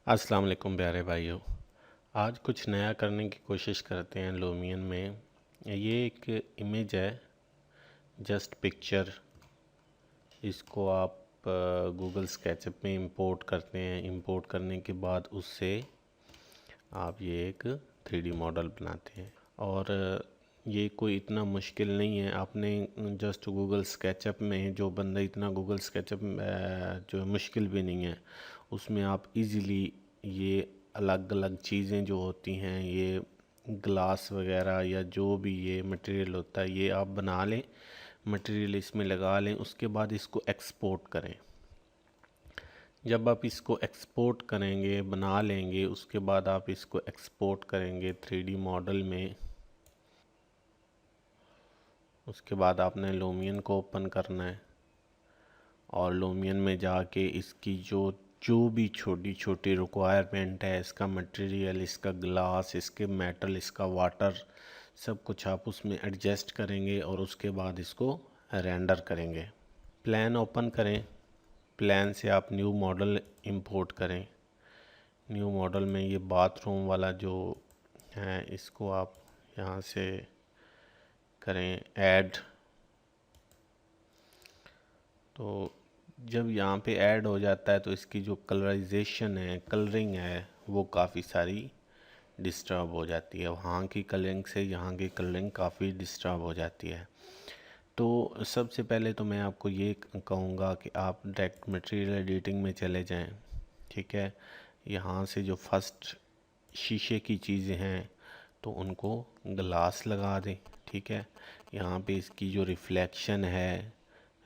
अस्सलाम वालेकुम प्यारे भाइयों। आज कुछ नया करने की कोशिश करते हैं लूमियन में। ये एक इमेज है, जस्ट पिक्चर। इसको आप गूगल स्केचअप में इंपोर्ट करते हैं। इंपोर्ट करने के बाद उससे आप ये एक 3D मॉडल बनाते हैं। और ये कोई इतना मुश्किल नहीं है। आपने जस्ट गूगल स्केचअप में, जो बंदा इतना गूगल स्केचअप जो मुश्किल भी नहीं है, उसमें आप इजीली ये अलग अलग चीज़ें जो होती हैं, ये ग्लास वगैरह या जो भी ये मटेरियल होता है, ये आप बना लें, मटेरियल इसमें लगा लें। उसके बाद इसको एक्सपोर्ट करें। जब आप इसको एक्सपोर्ट करेंगे, बना लेंगे, उसके बाद आप इसको एक्सपोर्ट करेंगे 3D मॉडल में। उसके बाद आपने लूमियन को ओपन करना है और लूमियन में जाके इसकी जो जो भी छोटी छोटी रिक्वायरमेंट है, इसका मटेरियल, इसका ग्लास, इसके मेटल, इसका वाटर, सब कुछ आप उसमें एडजस्ट करेंगे और उसके बाद इसको रेंडर करेंगे। प्लान ओपन करें। प्लान से आप न्यू मॉडल इंपोर्ट करें। न्यू मॉडल में ये बाथरूम वाला जो है, इसको आप यहाँ से करें ऐड। तो जब यहाँ पे ऐड हो जाता है तो इसकी जो कलराइजेशन है, कलरिंग है, वो काफ़ी सारी डिस्टर्ब हो जाती है। वहाँ की कलरिंग से यहाँ की कलरिंग काफ़ी डिस्टर्ब हो जाती है। तो सबसे पहले तो मैं आपको ये कहूँगा कि आप डायरेक्ट मटेरियल एडिटिंग में चले जाएं। ठीक है, यहाँ से जो फर्स्ट शीशे की चीज़ें हैं तो उनको ग्लास लगा दें। ठीक है, यहाँ पे इसकी जो रिफ्लेक्शन है,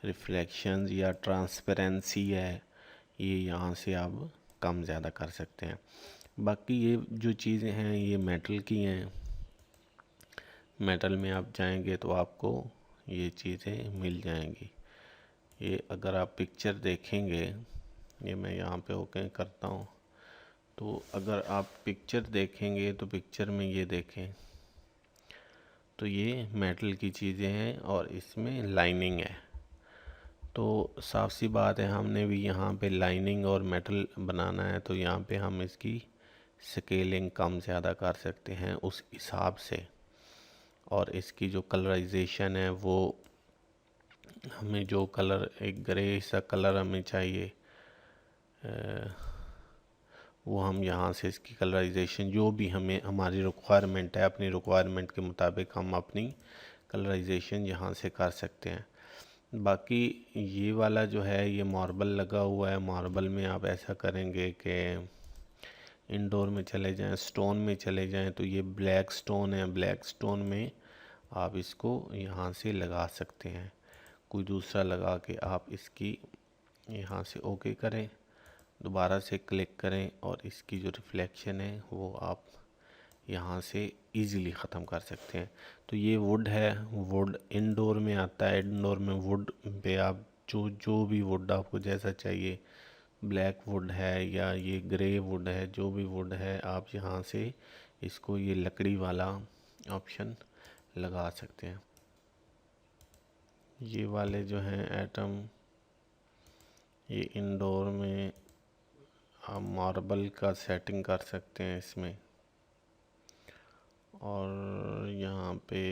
रिफ्लेक्शंस या ट्रांसपेरेंसी है, ये यहाँ से आप कम ज़्यादा कर सकते हैं। बाकी ये जो चीज़ें हैं ये मेटल की हैं। मेटल में आप जाएंगे तो आपको ये चीज़ें मिल जाएंगी। ये अगर आप पिक्चर देखेंगे, ये मैं यहाँ पे ओके करता हूँ, तो अगर आप पिक्चर देखेंगे तो पिक्चर में ये देखें तो ये मेटल की चीज़ें हैं और इसमें लाइनिंग है। तो साफ सी बात है, हमने भी यहाँ पे लाइनिंग और मेटल बनाना है, तो यहाँ पे हम इसकी स्केलिंग कम ज़्यादा कर सकते हैं उस हिसाब से। और इसकी जो कलराइजेशन है, वो हमें जो कलर, एक ग्रे सा कलर हमें चाहिए, वो हम यहाँ से इसकी कलराइजेशन जो भी हमें हमारी रिक्वायरमेंट है, अपनी रिक्वायरमेंट के मुताबिक हम अपनी कलराइजेशन यहाँ से कर सकते हैं। बाकी ये वाला जो है, ये मार्बल लगा हुआ है। मार्बल में आप ऐसा करेंगे कि इंडोर में चले जाएं, स्टोन में चले जाएं, तो ये ब्लैक स्टोन है। ब्लैक स्टोन में आप इसको यहाँ से लगा सकते हैं। कोई दूसरा लगा के आप इसकी यहाँ से ओके करें, दोबारा से क्लिक करें और इसकी जो रिफ्लेक्शन है वो आप यहाँ से इजीली ख़त्म कर सकते हैं। तो ये वुड है, वुड इंडोर में आता है। इंडोर में वुड पे आप जो जो भी वुड आपको जैसा चाहिए, ब्लैक वुड है या ये ग्रे वुड है, जो भी वुड है, आप यहाँ से इसको ये लकड़ी वाला ऑप्शन लगा सकते हैं। ये वाले जो हैं एटम, ये इंडोर में आप मार्बल का सेटिंग कर सकते हैं इसमें। और यहाँ पे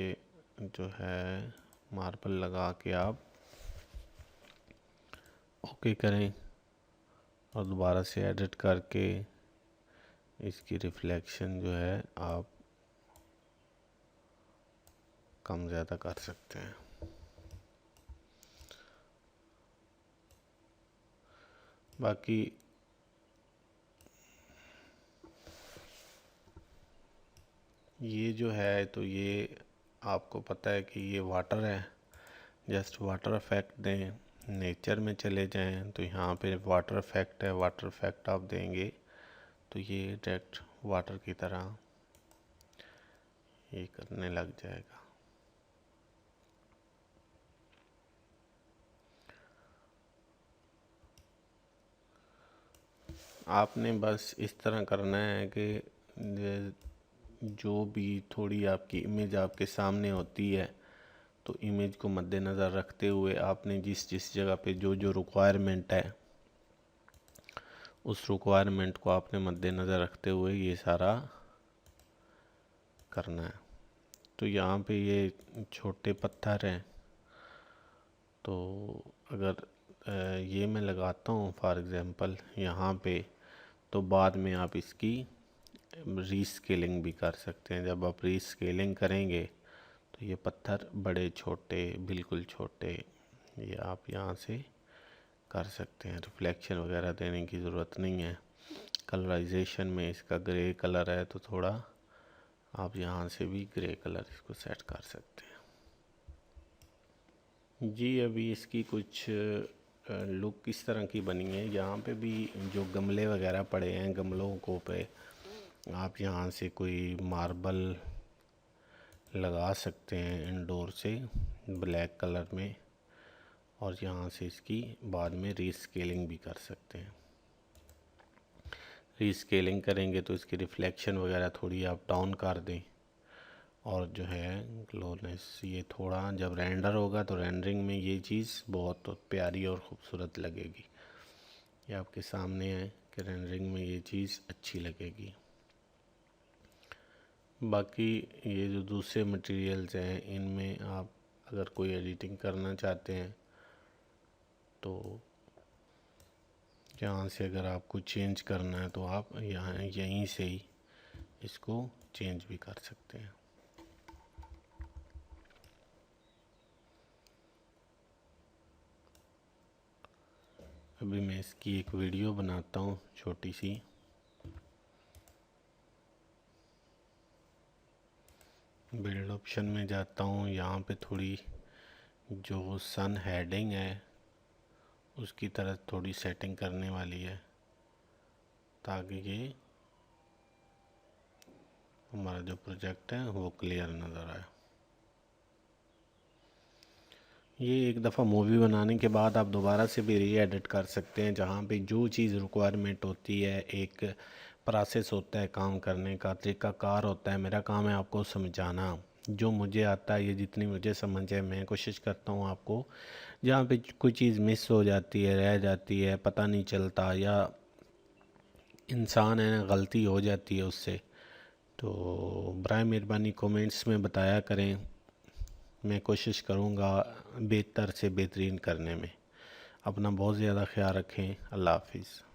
जो है मार्बल लगा के आप ओके करें और दोबारा से एडिट करके इसकी रिफ्लेक्शन जो है आप कम ज़्यादा कर सकते हैं। बाकी ये जो है, तो ये आपको पता है कि ये वाटर है। जस्ट वाटर इफेक्ट दें, नेचर में चले जाएं तो यहाँ पे वाटर इफेक्ट है। वाटर इफेक्ट आप देंगे तो ये डायरेक्ट वाटर की तरह ये करने लग जाएगा। आपने बस इस तरह करना है कि जो भी थोड़ी आपकी इमेज आपके सामने होती है, तो इमेज को मद्देनज़र रखते हुए आपने जिस जिस जगह पे जो जो रिक्वायरमेंट है उस रिक्वायरमेंट को आपने मद्देनज़र रखते हुए ये सारा करना है। तो यहाँ पे ये छोटे पत्थर हैं, तो अगर ये मैं लगाता हूँ फॉर एग्ज़ाम्पल यहाँ पे, तो बाद में आप इसकी रीस्केलिंग भी कर सकते हैं। जब आप रीस्केलिंग करेंगे तो ये पत्थर बड़े छोटे, बिल्कुल छोटे, ये आप यहाँ से कर सकते हैं। रिफ्लेक्शन वगैरह देने की ज़रूरत नहीं है। कलराइजेशन में इसका ग्रे कलर है, तो थोड़ा आप यहाँ से भी ग्रे कलर इसको सेट कर सकते हैं जी। अभी इसकी कुछ लुक इस तरह की बनी है। यहाँ पे भी जो गमले वगैरह पड़े हैं, गमलों को पे आप यहाँ से कोई मार्बल लगा सकते हैं इंडोर से ब्लैक कलर में, और यहाँ से इसकी बाद में रीस्केलिंग भी कर सकते हैं। रीस्केलिंग करेंगे तो इसकी रिफ्लेक्शन वगैरह थोड़ी आप डाउन कर दें, और जो है ग्लोनेस ये थोड़ा जब रेंडर होगा तो रेंडरिंग में ये चीज़ बहुत प्यारी और ख़ूबसूरत लगेगी। ये आपके सामने है कि रेंडरिंग में ये चीज़ अच्छी लगेगी। बाकी ये जो दूसरे मटेरियल्स हैं, इनमें आप अगर कोई एडिटिंग करना चाहते हैं तो यहाँ से अगर आपको चेंज करना है तो आप यहीं से ही इसको चेंज भी कर सकते हैं। अभी मैं इसकी एक वीडियो बनाता हूँ छोटी सी। बिल्ड ऑप्शन में जाता हूँ, यहाँ पे थोड़ी जो सन हेडिंग है उसकी तरह थोड़ी सेटिंग करने वाली है, ताकि ये हमारा जो प्रोजेक्ट है वो क्लियर नज़र आए। ये एक दफ़ा मूवी बनाने के बाद आप दोबारा से भी री एडिट कर सकते हैं। जहाँ पे जो चीज़ रिक्वायरमेंट होती है, एक प्रोसेस होता है काम करने का, तरीक़ाकार होता है। मेरा काम है आपको समझाना, जो मुझे आता है, ये जितनी मुझे समझ है मैं कोशिश करता हूँ आपको। जहाँ पे कोई चीज़ मिस हो जाती है, रह जाती है, पता नहीं चलता, या इंसान है गलती हो जाती है उससे, तो बराए मेहरबानी कमेंट्स में बताया करें। मैं कोशिश करूँगा बेहतर से बेहतरीन करने में। अपना बहुत ज़्यादा ख्याल रखें। अल्लाह हाफिज़।